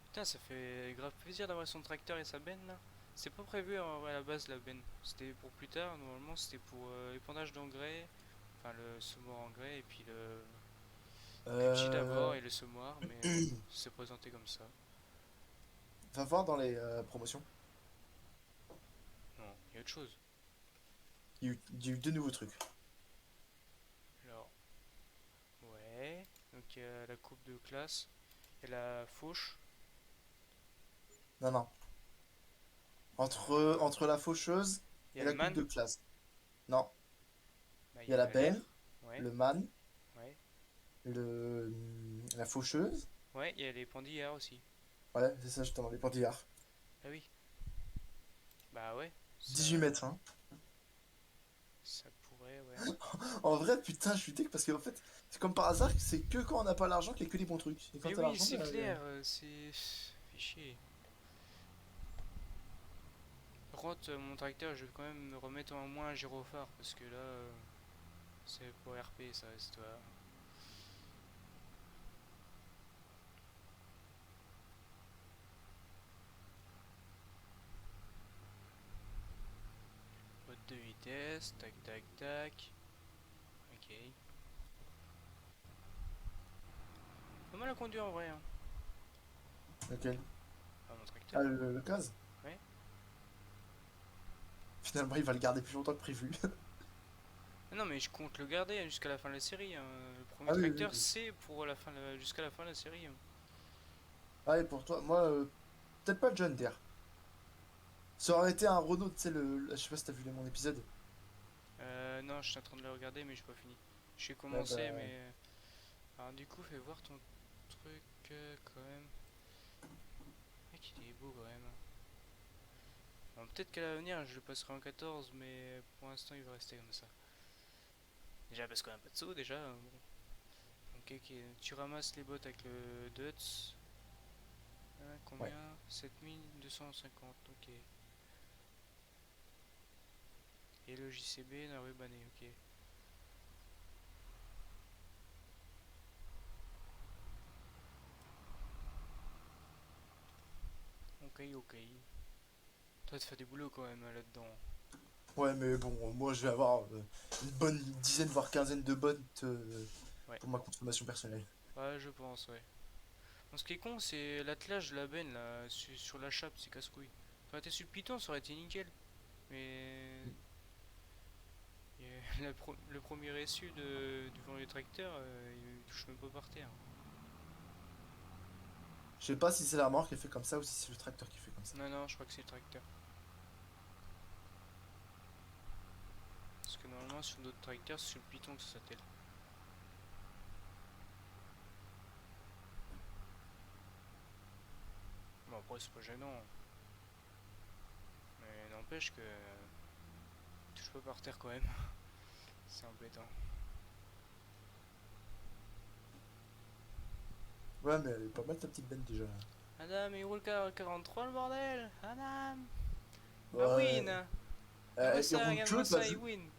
Putain, ça fait grave plaisir d'avoir son tracteur et sa benne là. C'est pas prévu à la base la benne. C'était pour plus tard, normalement c'était pour épandage d'engrais. Enfin le semoir engrais et puis le culti Euh... d'abord et le semoir, mais c'est présenté comme ça. Va voir dans les promotions. Non, il y a autre chose. Il y a eu deux nouveaux trucs. Alors, ouais. Donc il y a la coupe de classe. Il y a la fauche. Non, non. Entre la faucheuse Il y et a le la coupe man. de classe. Non. Bah, il Il y y a la a l'air. benne, Ouais, le man, ouais. la faucheuse. Ouais, il y a les pandillards aussi. Ouais, c'est ça, je t'en ai pas dit. Ah oui. Bah ouais. Ça, 18 mètres, hein. ça pourrait, ouais. En vrai, putain, je suis deg parce qu'en fait, c'est comme par hasard, c'est que quand on n'a pas l'argent qu'il y a que les bons trucs. Et quand Mais t'as oui, l'argent, c'est bah, clair. C'est. Fait chier. Par contre, mon tracteur, je vais quand même me remettre en moins un gyrophare parce que là, c'est pour RP ça, cette histoire. Boîte de vitesse, tac tac tac. Ok. Pas mal à conduire en vrai, hein. Lequel? Ah, mon Ah, tracteur. le gaz? Ouais. Finalement, il va le garder plus longtemps que prévu. Ah non, mais je compte le garder jusqu'à la fin de la série, hein. Le premier Ah oui, oui, tracteur, oui. c'est pour la fin, jusqu'à la fin de la série, hein. Ah, et pour toi, moi, peut-être pas le John Deere. Ça aurait été un Renault, tu sais, je sais pas si t'as vu mon épisode. Non, je suis en train de le regarder, mais j'ai pas fini. J'ai Ouais, commencé, bah, mais. Alors, du coup, fais voir ton truc quand même. Mec, il est beau quand même, hein. Bon, peut-être qu'à l'avenir, je le passerai en 14, mais pour l'instant, il va rester comme ça. Déjà, parce qu'on a pas de saut, déjà. Bon. Ok, ok. Tu ramasses les bottes avec le Duts. Hein, ouais. combien? 7250, ok. Et le JCB n'a rubané, ok. Ok, ok. Toi, tu fais du boulot quand même là-dedans. Ouais, mais bon, moi, je vais avoir une bonne dizaine, voire quinzaine de bottes Ouais, pour ma consommation personnelle. ouais, je pense, ouais. Bon, ce qui est con, c'est l'attelage de la benne là, sur la chape, c'est casse-couille. Ça aurait été sur le Python, ça aurait été nickel. Mais le premier essu devant les tracteurs, il touche même pas par terre. Je sais pas si c'est la remorque qui fait comme ça ou si c'est le tracteur qui fait comme ça. Non, non, je crois que c'est le tracteur. Parce que normalement, sur d'autres tracteurs, c'est sur le Python que ça s'attelle. Bon, après, c'est pas gênant. Mais n'empêche que. Il touche pas par terre quand même. C'est embêtant. Ouais, mais elle est pas mal ta petite benne déjà. Adam, il roule 43 le bordel! Adam! Ah, Ouais. win! Il roule Regarde-moi que, t'as ça, il vu? win!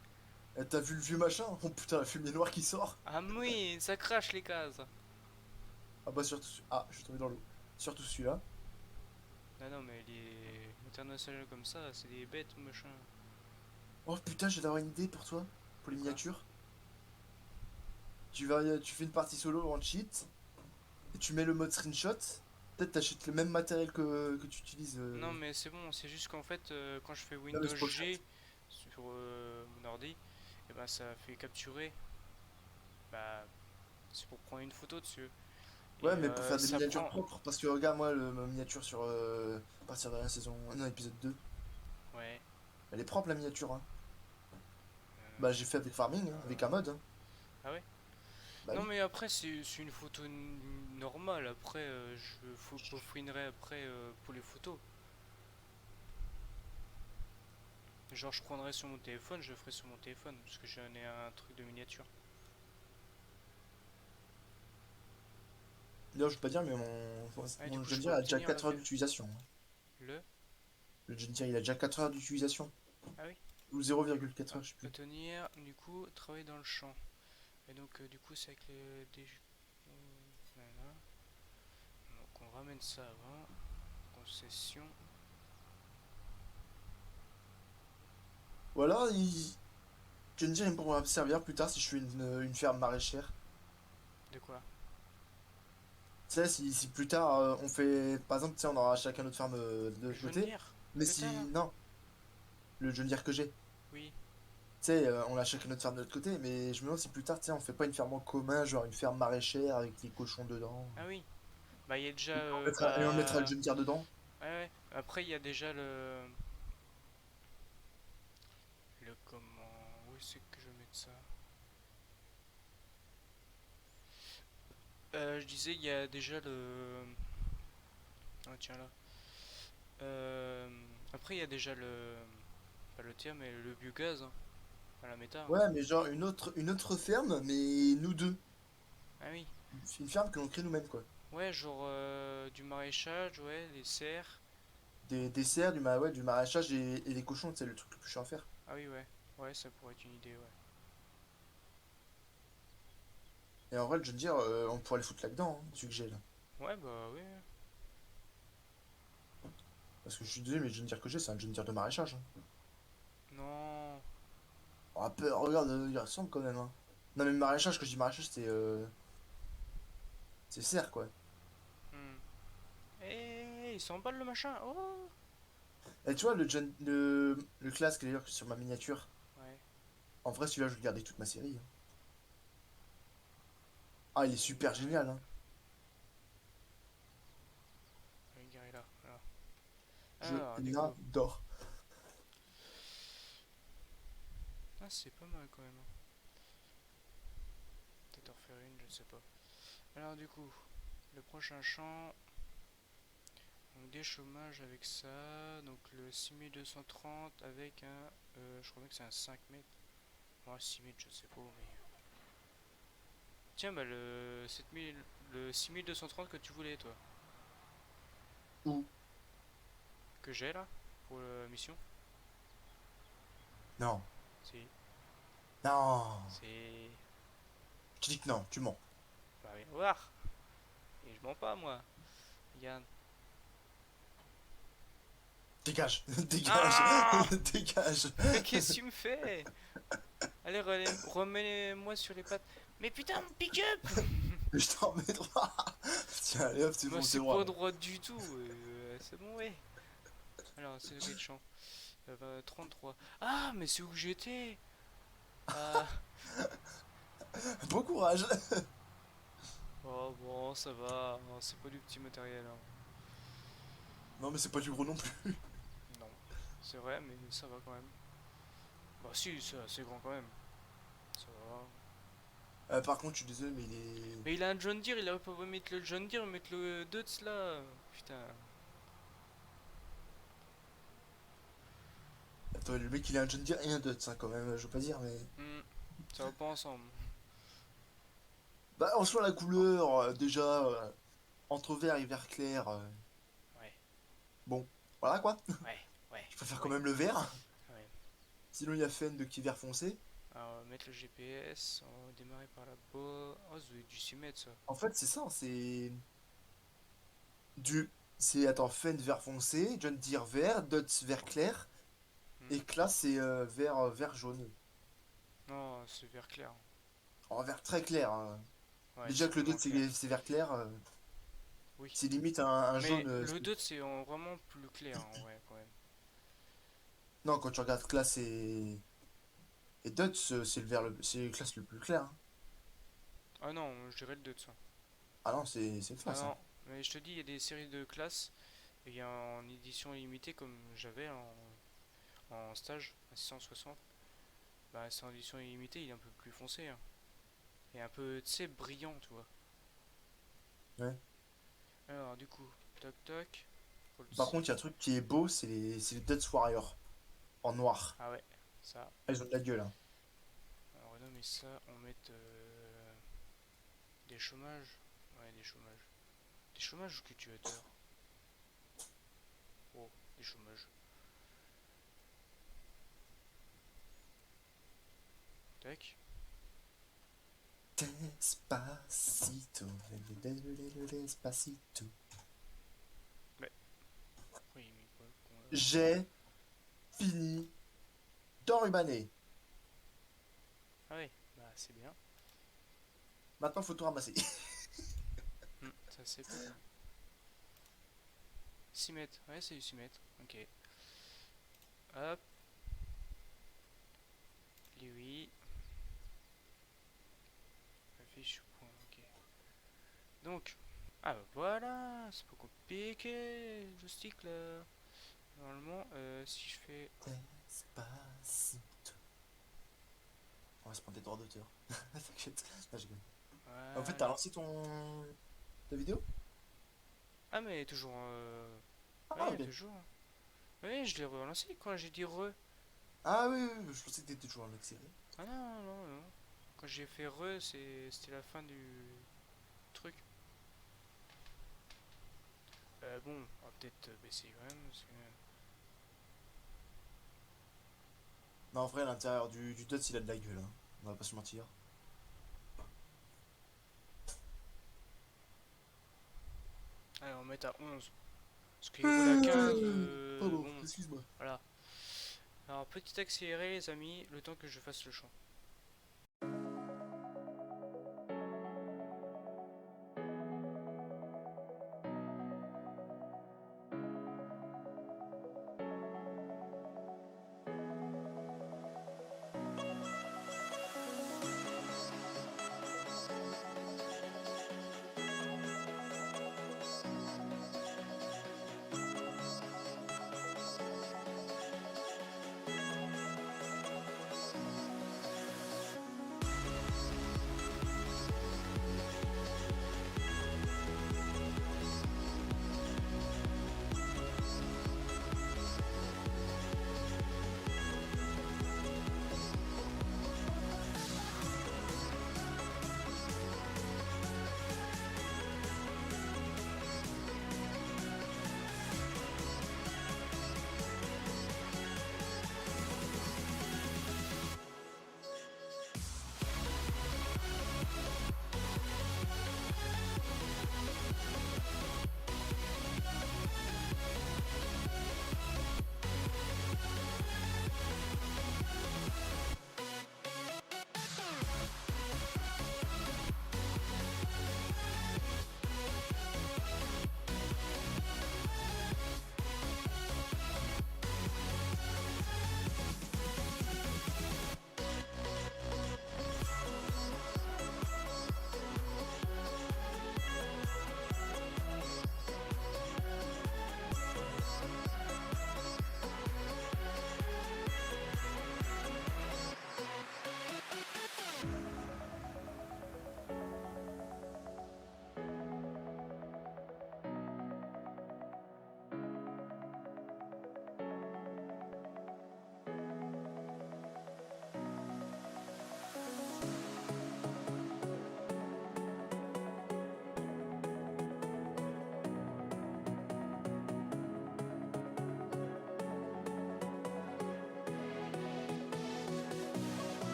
T'as vu le vieux machin? Oh putain, la fumée noire qui sort. Ah, oui, ça crache les cases! Ah bah surtout. Ah, je suis tombé dans l'eau. Surtout celui-là. Non, non, mais les internationaux comme ça, c'est des bêtes ou machin. Oh putain, j'ai d'avoir une idée pour toi. Pour les De quoi? miniatures. Tu fais une partie solo en cheat. Et tu mets le mode screenshot. Peut-être t'achètes le même matériel que tu utilises. Non, mais c'est bon, c'est juste qu'en fait, quand je fais Là, le Windows scroll shot. G sur mon ordi, et ben ça fait capturer. Bah, c'est pour prendre une photo dessus. Ouais, Et mais pour faire des ça miniatures prend. propres. Parce que regarde, moi, ma miniature sur. À partir de la saison. Non, épisode 2. Ouais. Elle est propre la miniature, hein. Bah, euh, j'ai fait avec Farming, hein, avec un mode, hein. Ah ouais? Bah Non, oui. mais après, c'est une photo normale. Après, peaufinerai après pour les photos. Genre, je prendrai sur mon téléphone, je le ferai sur mon téléphone. Parce que j'en ai un truc de miniature. D'ailleurs, je peux pas dire, mais mon, Ah, du mon coup, je John peux Deere a déjà obtenir la 4 heures vue. d'utilisation, hein. Le. Le John Deere, il a déjà 4 heures d'utilisation. Ah oui. Ou 0,4 Ah, heures, je sais plus. obtenir, du coup, travailler dans le champ. Et donc, du coup, c'est avec le voilà. Donc, on ramène ça avant. Concession. Voilà, John Deere, il pourra me servir plus tard si je fais une ferme maraîchère. De quoi? Tu sais, si plus tard on fait. Par exemple, tu sais, on aura chacun notre ferme de Le l'autre jaune côté. lierre Mais que t'as là? si. Non, le John Deere que j'ai. Tu Oui. sais, on a chacun notre ferme de l'autre côté. Mais je me demande si plus tard, tu sais, on fait pas une ferme en commun, genre une ferme maraîchère avec les cochons dedans. Ah oui. Bah, il y a déjà. Et on mettra le John Deere dedans. Ouais, ouais. Après, il y a déjà le. Le comment. Où c'est que je vais mettre ça? Je disais, il y a déjà le. Ah, tiens là. Après, il y a déjà le. Pas le tien, mais le biogaz, hein, à la méta, hein. Ouais, mais genre une autre ferme, mais nous deux. Ah oui. C'est une ferme que l'on crée nous-mêmes, quoi. Ouais, genre du maraîchage, ouais, les serres. Des desserts, ouais, du maraîchage et des cochons, c'est le truc le plus chiant à faire. Ah oui, ouais. Ouais, ça pourrait être une idée, ouais. Et en vrai, le John Deere, on pourrait le foutre là-dedans, hein, celui que j'ai là. Ouais, bah oui. Parce que je suis désolé, mais le John Deere que j'ai, c'est un John Deere de maraîchage, hein. Non. Oh, un peu, regarde, il ressemble quand même, hein. Non, mais maraîchage, quand je dis maraîchage, c'est serre, quoi. Hmm. Eh, il s'emballe le machin. Oh. Et tu vois, le classe d'ailleurs sur ma miniature, Ouais. en vrai, celui-là, je vais le garder toute ma série, hein. Ah, il est super génial, hein. Le gars est là. Voilà. Je Alors, du coup. l'adore. Ah, c'est pas mal quand même, hein. Peut-être en refaire une, je ne sais pas. Alors, du coup, le prochain champ. Donc, des chômages avec ça. Donc, le 6230 avec un. Je crois bien que c'est un 5 mètres. Moi, 6 mètres, je sais pas, mais. Tiens, bah, le 7000. Le 6230 que tu voulais, toi. Ou, Que j'ai là. Pour la mission. non, Si. non. C'est. Je te dis que non, tu mens. Bah, viens voir. Et je mens pas, moi. Regarde. Dégage, dégage, Ah. dégage. Mais qu'est-ce que tu me fais? Allez, remets-moi sur les pattes. Mais putain, mon pick-up! Je t'en mets droit. Tiens, allez hop, c'est Moi, bon, c'est c'est droit. pas droit du tout. C'est bon, ouais. Alors, c'est quel champ? 33. Ah, mais c'est où j'étais? Ah, Bon courage. oh bon, ça va. Hein, c'est pas du petit matériel, hein. Non, mais c'est pas du gros non plus. Non, c'est vrai, mais ça va quand même. Bah, si, c'est assez grand quand même. Ça va. Par contre, je suis désolé, mais il est. Mais il a un John Deere, il a pas beau mettre le John Deere, mettre le Deutz là. Putain. Attends, le mec, il a un John Deere et un Dutz, hein, quand même, je veux pas dire, mais. Hmm, ça va pas ensemble. Bah, en soi, la couleur, déjà, entre vert et vert clair, Ouais, bon, voilà quoi. ouais, ouais, Je préfère quand ouais, même le vert. ouais. Sinon, il y a Fend qui est vert foncé. Alors, on va mettre le GPS, on va démarrer par là-bas. Oh, ça doit être du 6 mètres ça. En fait, c'est ça, c'est. Du. C'est, attends, Fend vert foncé, John Deere vert, Dutz vert clair, Hmm. et Class, c'est vert jaune. Non, c'est vert clair. En vert très clair, hein. Ouais, Déjà c'est que le vraiment Dutz, clair. c'est vert clair, Oui. c'est limite un Mais jaune. le Dot c'est vraiment plus clair, hein, ouais, quand même. Non, quand tu regardes Class et Dutz, c'est Class le plus clair, hein. Ah non, je dirais le Dot ça. Ah non, c'est Ah Class, hein. non, mais je te dis, il y a des séries de classes. Et il y a en édition limitée comme j'avais en stage à 660. Bah, c'est en édition illimitée, il est un peu plus foncé, hein. Et un peu, tu sais, brillant, tu vois. Ouais. Alors, du coup, toc toc. Faut Par contre, il y a un truc qui est beau, c'est les Dutch Warrior en noir. Ah ouais, ça. Ah, ils ont de la gueule, hein. Alors, on va nommer ça, on met des chômages. Ouais, des chômages. Des chômages ou cultivateurs? Oh, des chômages. Tac. Despacito, despacito. Ouais. Oui, mais quoi qu'on J'ai fini d'enrubaner. Ah ouais, bah c'est bien. Maintenant, faut tout ramasser. Ça c'est pas mal. 6 mètres, ouais c'est du 6 mètres. Ok. Hop. Les oui. Affiche point, ok. Donc. Ah bah voilà, c'est pas compliqué le stick là. Normalement, si je fais. Despacito. On va se prendre des droits d'auteur. T'inquiète. Non, j'ai rigole. En fait, t'as Voilà. lancé ta vidéo? Ah mais toujours. Ah, Ouais, ok. toujours. Oui, je l'ai relancé quand j'ai dit re. Ah oui, oui, oui, je pensais que t'étais toujours en accéléré. Ah non, non, non. Quand j'ai fait re, c'était la fin du truc. Bon, on va peut-être baisser quand même, parce que... Non, en vrai, l'intérieur du Dots, il a de la gueule, hein. On va pas se mentir. Allez, on va mettre à 11. Parce qu'il roule à 15, Pardon, bon, excuse-moi. voilà. Alors, petit accéléré, les amis, le temps que je fasse le champ.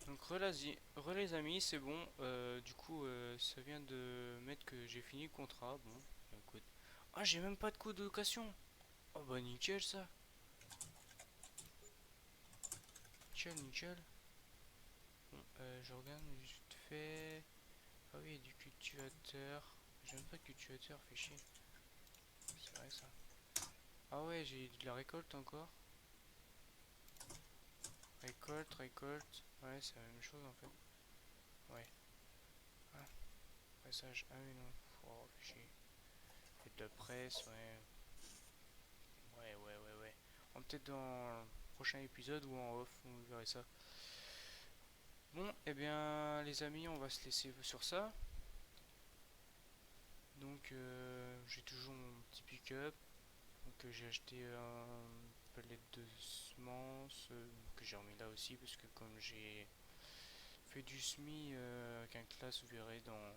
Donc re les amis, c'est bon. Du coup, ça vient de mettre que j'ai fini le contrat. Bon, écoute. Ah, j'ai même pas de code de location. Oh bah nickel ça. Nickel, nickel. Bon, je regarde vite fait. Ah oui, du cultivateur. J'aime pas le cultivateur, fait chier. C'est vrai ça. Ah ouais, j'ai de la récolte encore. Récolte, récolte. Ouais, c'est la même chose en fait. Ouais. Ah, pressage. Ah oui, non. Oh, fait chier. Fait de la presse, ouais. Ouais, ouais, ouais, ouais. On peut-être dans le prochain épisode ou en off, on verra ça. Bon, eh bien, les amis, on va se laisser sur ça. Donc j'ai toujours mon petit pick-up. Donc j'ai acheté un palette de semences que j'ai remis là aussi parce que comme j'ai fait du SMI avec un classe, vous verrez dans...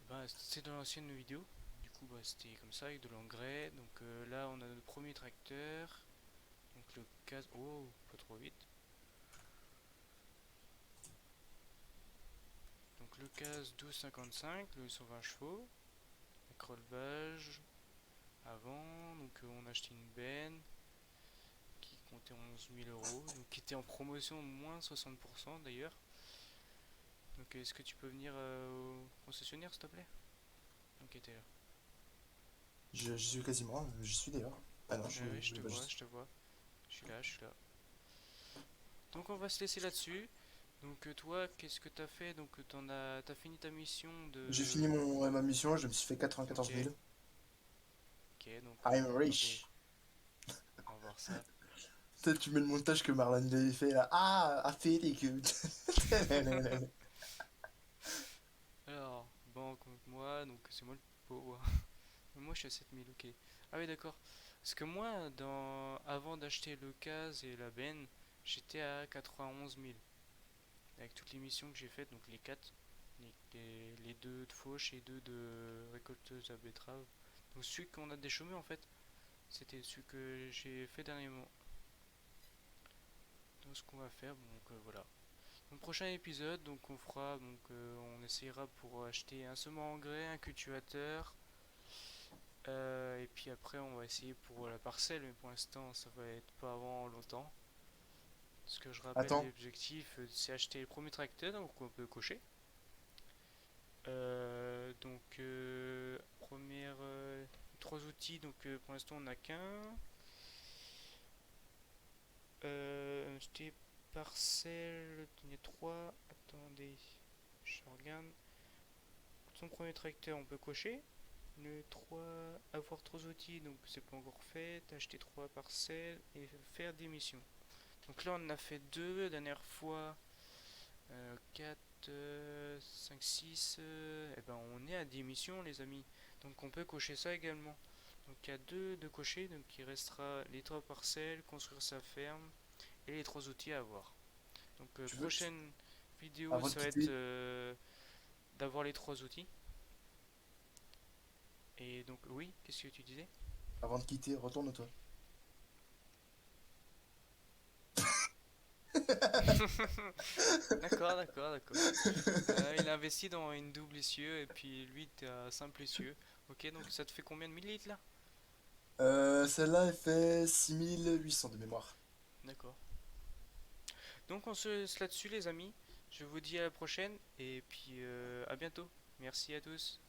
Bah, c'est dans l'ancienne vidéo. Du coup bah, c'était comme ça avec de l'engrais. Donc là on a notre premier tracteur. Donc le CAS... Oh, pas trop vite. Donc le CAS 1255, le 120 chevaux. Avec relevage. Avant, donc on a acheté une benne qui comptait 11 000 euros, donc qui était en promotion moins 60% d'ailleurs. Donc est-ce que tu peux venir au concessionnaire s'il te plaît? Ok, t'es là. J'y suis quasiment, j'y suis d'ailleurs. Ah non, Oui, je te bah, vois, je te vois. Je suis là, je suis là. Donc on va se laisser là-dessus. Donc toi, qu'est-ce que t'as fait? Donc t'as fini ta mission j'ai fini de... ma mission, je me suis fait Ok, 94 000. ok, donc I'm attendez, rich. on va voir ça. Peut-être tu mets le montage que Marlon il avait fait là. Ah, I feel good. Alors, banque, donc moi, donc c'est moi le pauvre. Moi je suis à 7 000, ok. Ah oui d'accord. Parce que moi, avant d'acheter le CAS et la benne, j'étais à 91 000. Avec toutes les missions que j'ai faites, donc les 4, les 2 de fauche et 2 de récolteuse à betterave. Donc celui qu'on a déchômé en fait, c'était celui que j'ai fait dernièrement. Donc ce qu'on va faire, donc voilà. Dans le prochain épisode, donc on fera, donc on essayera pour acheter un semant engrais, un cultivateur. Et puis après, on va essayer pour la parcelle, mais pour l'instant, ça va être pas avant longtemps. Ce que je rappelle, Attends, l'objectif, c'est acheter le premier tracteur, donc on peut cocher. Première, trois outils, donc pour l'instant, on n'a qu'un. Acheter parcelle, il y a trois. Attendez, je regarde. Son premier tracteur, on peut cocher. Le 3, avoir trois outils, donc c'est pas encore fait. Acheter trois parcelles et faire des missions. Donc là, on en a fait deux la dernière fois. 4, 5, 6. Et ben, on est à 10 missions, les amis. Donc on peut cocher ça également. Donc il y a deux de cocher. Donc il restera les trois parcelles, construire sa ferme et les trois outils à avoir. Donc tu veux, prochaine vidéo, avant de ça va être quitter, d'avoir les trois outils. Et donc, oui, qu'est-ce que tu disais? retourne-toi. D'accord, d'accord, d'accord. Il a investi dans une double essieu et puis lui, t'es à simple essieu. Ok, donc ça te fait combien de millilitres là? Celle-là, elle fait 6800 de mémoire. D'accord. Donc on se laisse là-dessus les amis. Je vous dis à la prochaine et puis à bientôt. Merci à tous.